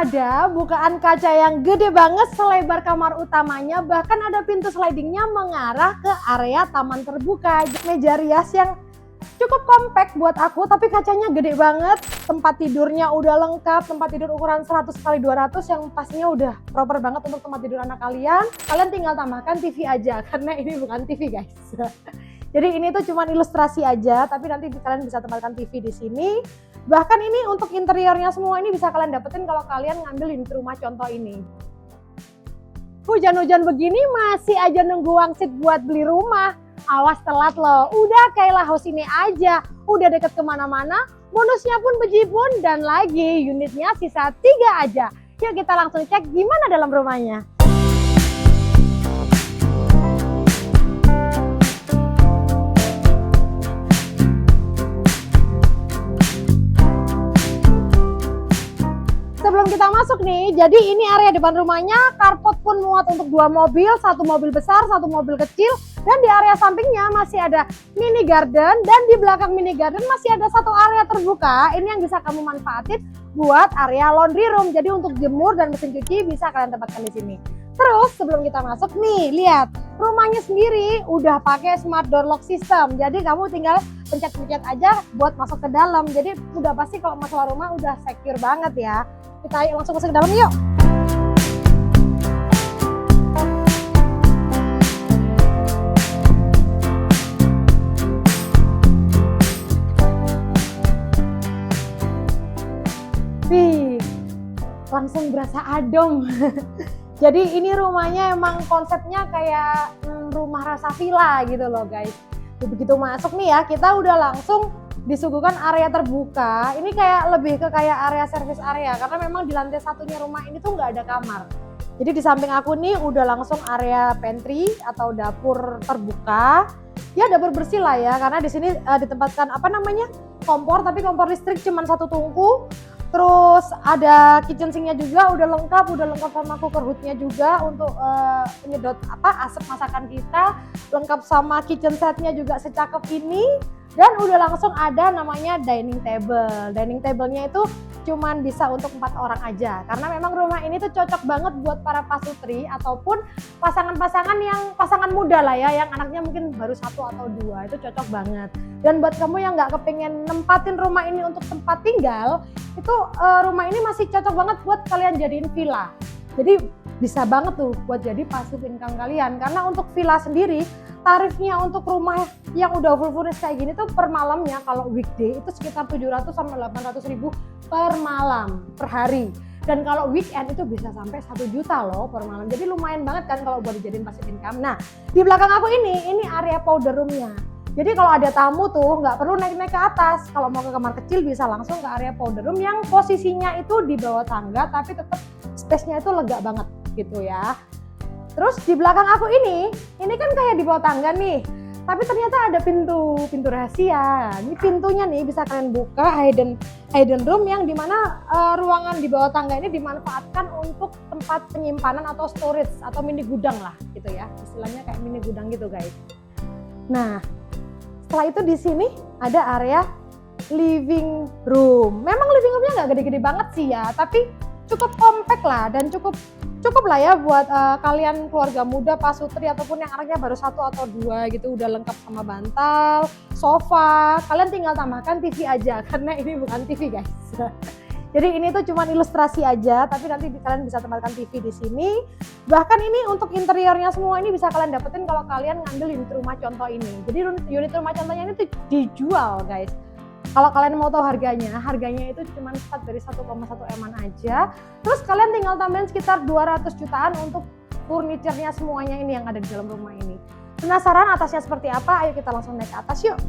ada bukaan kaca yang gede banget selebar kamar utamanya, bahkan ada pintu slidingnya mengarah ke area taman terbuka. Meja rias yang cukup compact buat aku, tapi kacanya gede banget. Tempat tidurnya udah lengkap, tempat tidur ukuran 100x200 yang pastinya udah proper banget untuk tempat tidur anak kalian. Kalian tinggal tambahkan TV aja, karena ini bukan TV guys. Jadi ini tuh cuma ilustrasi aja, tapi nanti kalian bisa tempatkan TV di sini. Bahkan ini untuk interiornya semua ini bisa kalian dapetin kalau kalian ngambil unit rumah contoh ini. Hujan-hujan begini masih aja nunggu wangsit buat beli rumah. Awas telat loh, udah kayak house ini aja, udah deket kemana-mana, bonusnya pun bejibun dan lagi unitnya sisa 3 aja. Yuk kita langsung cek gimana dalam rumahnya. Sebelum kita masuk nih, jadi ini area depan rumahnya, carport pun muat untuk 2 mobil, 1 mobil besar, 1 mobil kecil, dan di area sampingnya masih ada mini garden, dan di belakang mini garden masih ada 1 area terbuka, ini yang bisa kamu manfaatin buat area laundry room, jadi untuk jemur dan mesin cuci bisa kalian tempatkan di sini. Terus sebelum kita masuk nih, lihat rumahnya sendiri udah pakai smart door lock system, jadi kamu tinggal pencet-pencet aja buat masuk ke dalam, jadi udah pasti kalau masalah rumah udah secure banget ya. Kita langsung masuk ke dalam yuk. Wih, langsung berasa adem. Jadi ini rumahnya emang konsepnya kayak rumah rasa villa gitu loh guys. Begitu masuk nih ya, kita udah langsung disuguhkan area terbuka. Ini kayak lebih ke kayak area service area, karena memang di lantai satunya rumah ini tuh nggak ada kamar. Jadi di samping aku nih udah langsung area pantry atau dapur terbuka. Ya dapur bersih lah ya, karena di sini ditempatkan apa namanya, kompor, tapi kompor listrik cuma 1 tungku. Terus ada kitchen sinknya juga udah lengkap sama cooker hoodnya juga untuk menyedot asap masakan kita, lengkap sama kitchen setnya juga secakep ini. Dan udah langsung ada namanya dining table. Dining table-nya itu cuman bisa untuk 4 orang aja. Karena memang rumah ini tuh cocok banget buat para pasutri ataupun pasangan muda lah ya, yang anaknya mungkin baru 1 atau 2, itu cocok banget. Dan buat kamu yang nggak kepengen nempatin rumah ini untuk tempat tinggal, itu rumah ini masih cocok banget buat kalian jadiin villa. Jadi bisa banget tuh buat jadi passive income kalian. Karena untuk villa sendiri, tarifnya untuk rumah yang udah full furnish kayak gini tuh per malamnya kalau weekday itu sekitar 700 sampai 800 ribu per malam, per hari. Dan kalau weekend itu bisa sampai 1 juta loh per malam. Jadi lumayan banget kan kalau buat dijadiin passive income. Nah, di belakang aku ini area powder roomnya. Jadi kalau ada tamu tuh nggak perlu naik-naik ke atas. Kalau mau ke kamar kecil bisa langsung ke area powder room yang posisinya itu di bawah tangga, tapi tetap space-nya itu lega banget gitu ya. Terus di belakang aku ini kan kayak di bawah tangga nih, tapi ternyata ada pintu rahasia. Ini pintunya nih bisa kalian buka, hidden room yang dimana ruangan di bawah tangga ini dimanfaatkan untuk tempat penyimpanan atau storage atau mini gudang lah gitu ya, istilahnya kayak mini gudang gitu guys. Nah setelah itu di sini ada area living room. Memang living roomnya nggak gede-gede banget sih ya, tapi cukup compact lah dan cukup lah ya buat kalian keluarga muda, pasutri ataupun yang anaknya baru 1 atau 2 gitu, udah lengkap sama bantal, sofa. Kalian tinggal tambahkan TV aja karena ini bukan TV guys. Jadi ini tuh cuma ilustrasi aja, tapi nanti kalian bisa tempatkan TV di sini. Bahkan ini untuk interiornya semua ini bisa kalian dapetin kalau kalian ngambil unit rumah contoh ini. Jadi unit rumah contohnya ini tuh dijual guys. Kalau kalian mau tahu harganya itu cuma start dari 1,1 M-an aja. Terus kalian tinggal tambahin sekitar 200 jutaan untuk furniturnya semuanya ini yang ada di dalam rumah ini. Penasaran atasnya seperti apa? Ayo kita langsung naik ke atas yuk.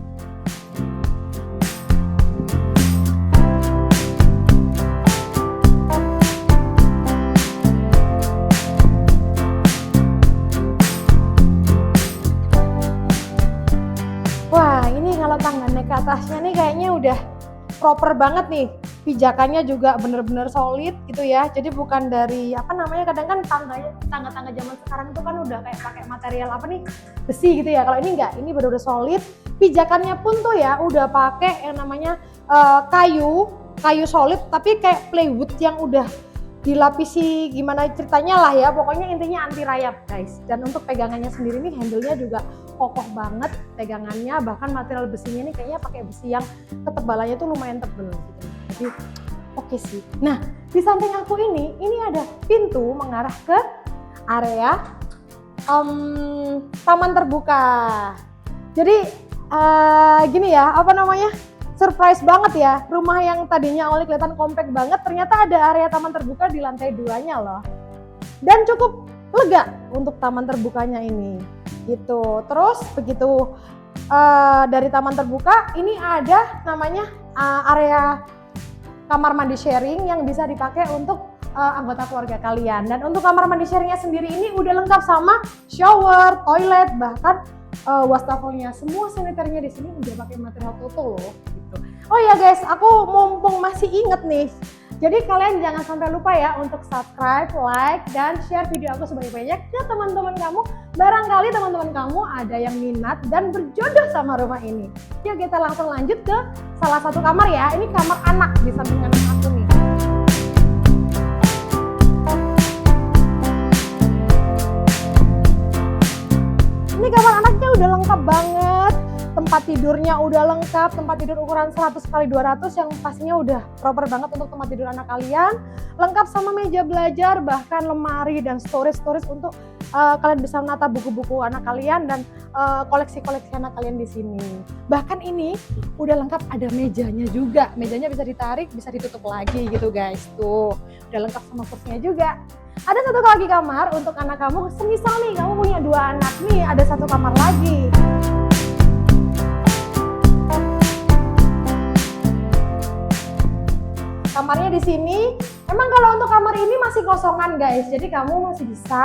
Wah ini kalau tangga naik ke atasnya nih kayaknya udah proper banget nih. Pijakannya juga bener-bener solid gitu ya. Jadi bukan dari apa namanya, kadang kan tangga-tangga zaman sekarang itu kan udah kayak pakai material apa nih, besi gitu ya. Kalau ini enggak, ini bener-bener solid. Pijakannya pun tuh ya udah pakai yang namanya kayu solid, tapi kayak plywood yang udah dilapisi gimana ceritanya lah ya, pokoknya intinya anti rayap guys. Dan untuk pegangannya sendiri nih handle-nya juga kokoh banget pegangannya, bahkan material besinya ini kayaknya pakai besi yang ketebalannya tuh lumayan tebel gitu. Jadi oke sih. Nah di samping aku ini ada pintu mengarah ke area taman terbuka. Jadi gini ya, apa namanya, surprise banget ya, rumah yang tadinya awalnya kelihatan kompak banget ternyata ada area taman terbuka di lantai 2-nya loh. Dan cukup lega untuk taman terbukanya ini gitu. Terus begitu dari taman terbuka ini ada namanya area kamar mandi sharing yang bisa dipakai untuk anggota keluarga kalian. Dan untuk kamar mandi sharingnya sendiri ini udah lengkap sama shower, toilet, bahkan wastafelnya, semua saniternya di sini udah pakai material TOTO loh gitu. Oh ya guys, aku mumpung masih inget nih, jadi kalian jangan sampai lupa ya untuk subscribe, like, dan share video aku sebanyak-banyak ke teman-teman kamu. Barangkali teman-teman kamu ada yang minat dan berjodoh sama rumah ini. Yuk kita langsung lanjut ke salah satu kamar ya. Ini kamar anak di samping anak aku nih. Ini kamar anaknya udah lengkap banget, tempat tidurnya udah lengkap, tempat tidur ukuran 100x200 yang pastinya udah proper banget untuk tempat tidur anak kalian, lengkap sama meja belajar, bahkan lemari dan storage untuk kalian bisa menata buku-buku anak kalian dan koleksi-koleksi anak kalian di sini. Bahkan ini udah lengkap, ada mejanya juga, mejanya bisa ditarik, bisa ditutup lagi gitu guys. Tuh, udah lengkap sama kursinya juga. Ada satu lagi kamar untuk anak kamu, semisal nih kamu punya 2 anak nih, ada satu kamar lagi. Kamarnya di sini, emang kalau untuk kamar ini masih kosongan guys, jadi kamu masih bisa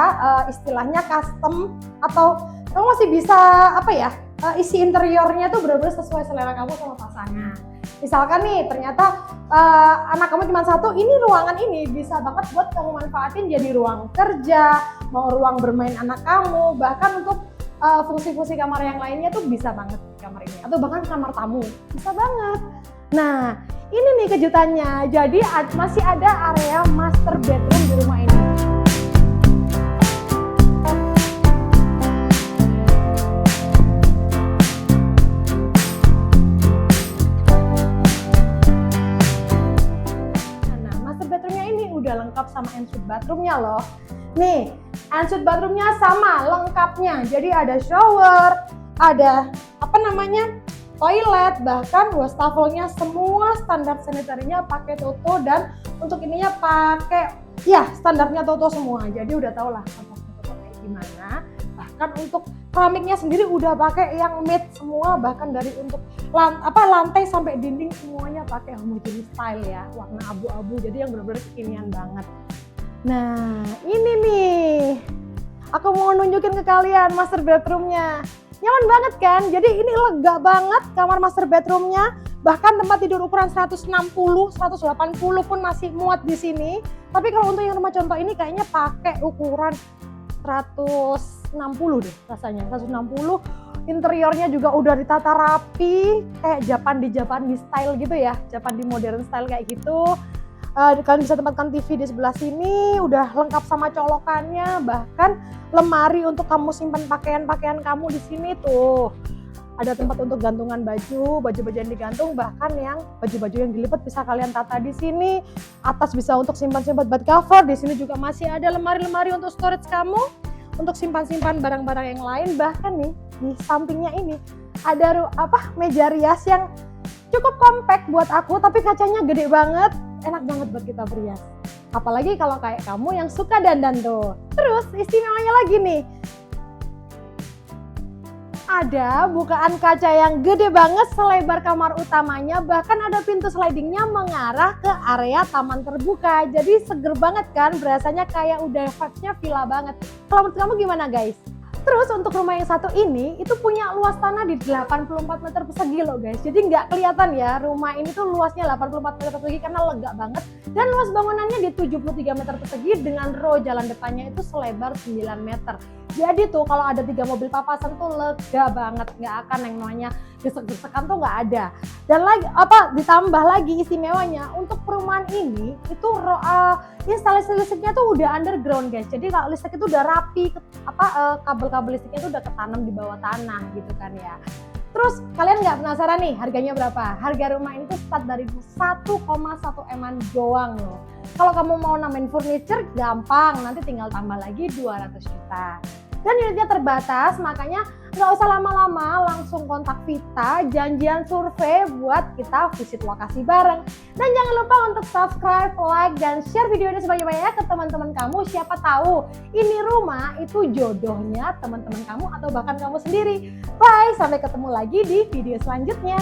istilahnya custom atau kamu masih bisa apa ya, isi interiornya tuh benar-benar sesuai selera kamu sama pasangan. Misalkan nih ternyata anak kamu cuma 1, ini ruangan ini bisa banget buat kamu manfaatin jadi ruang kerja, mau ruang bermain anak kamu, bahkan untuk fungsi-fungsi kamar yang lainnya tuh bisa banget di kamar ini, atau bahkan kamar tamu bisa banget. Nah ini nih kejutannya, jadi masih ada area master bedroom di rumah ini. Lengkap sama ensuite bathroomnya loh. Nih, ensuite bathroomnya sama lengkapnya. Jadi ada shower, ada apa namanya, toilet, bahkan wastafelnya semua standar sanitarinya pakai TOTO, dan untuk ininya pakai ya standarnya TOTO semua. Jadi udah tau lah kontaknya TOTO kayak gimana. Bahkan untuk keramiknya sendiri udah pakai yang matte semua, bahkan dari untuk lantai sampai dinding semuanya pakai homogeneous style ya, warna abu-abu, jadi yang benar-benar kekinian banget. Nah ini nih aku mau nunjukin ke kalian master bedroomnya, nyaman banget kan, jadi ini lega banget kamar master bedroomnya, bahkan tempat tidur ukuran 160, 180 pun masih muat di sini. Tapi kalau untuk yang rumah contoh ini kayaknya pakai ukuran 160 deh rasanya, 160. Interiornya juga udah ditata rapi kayak Japandi style gitu ya, Japandi modern style kayak gitu. Kalian bisa tempatkan TV di sebelah sini, udah lengkap sama colokannya, bahkan lemari untuk kamu simpan pakaian-pakaian kamu di sini tuh. Ada tempat untuk gantungan baju yang digantung, bahkan yang baju-baju yang dilipat bisa kalian tata di sini. Atas bisa untuk simpan-simpan bed cover, di sini juga masih ada lemari-lemari untuk storage kamu, untuk simpan-simpan barang-barang yang lain. Bahkan nih di sampingnya ini ada meja rias yang cukup compact buat aku, tapi kacanya gede banget, enak banget buat kita berias. Apalagi kalau kayak kamu yang suka dandan tuh. Terus istimewanya lagi nih, ada bukaan kaca yang gede banget selebar kamar utamanya, bahkan ada pintu slidingnya mengarah ke area taman terbuka. Jadi seger banget kan, berasanya kayak udah vibes-nya villa banget. Kalau menurut kamu gimana guys? Terus untuk rumah yang satu ini itu punya luas tanah di 84 meter persegi loh guys. Jadi nggak kelihatan ya, rumah ini tuh luasnya 84 meter persegi karena lega banget. Dan luas bangunannya di 73 meter persegi dengan row jalan depannya itu selebar 9 meter. Jadi tuh kalau ada 3 mobil papasan tuh lega banget, nggak akan yang namanya desek-desekan tuh nggak ada. Dan lagi ditambah lagi istimewanya untuk perumahan ini itu instalasi listriknya tuh udah underground guys. Jadi kalau listrik itu udah rapi, kabel-kabel listriknya tuh udah ketanam di bawah tanah gitu kan ya. Terus kalian nggak penasaran nih harganya berapa? Harga rumah ini tuh start dari 1,1 M doang loh. Kalau kamu mau nambahin furniture gampang, nanti tinggal tambah lagi 200 juta. Dan unitnya terbatas, makanya nggak usah lama-lama, langsung kontak Vita, janjian survei buat kita visit lokasi bareng. Dan jangan lupa untuk subscribe, like, dan share video ini sebanyak-banyaknya ke teman-teman kamu. Siapa tahu ini rumah itu jodohnya teman-teman kamu atau bahkan kamu sendiri. Bye, sampai ketemu lagi di video selanjutnya.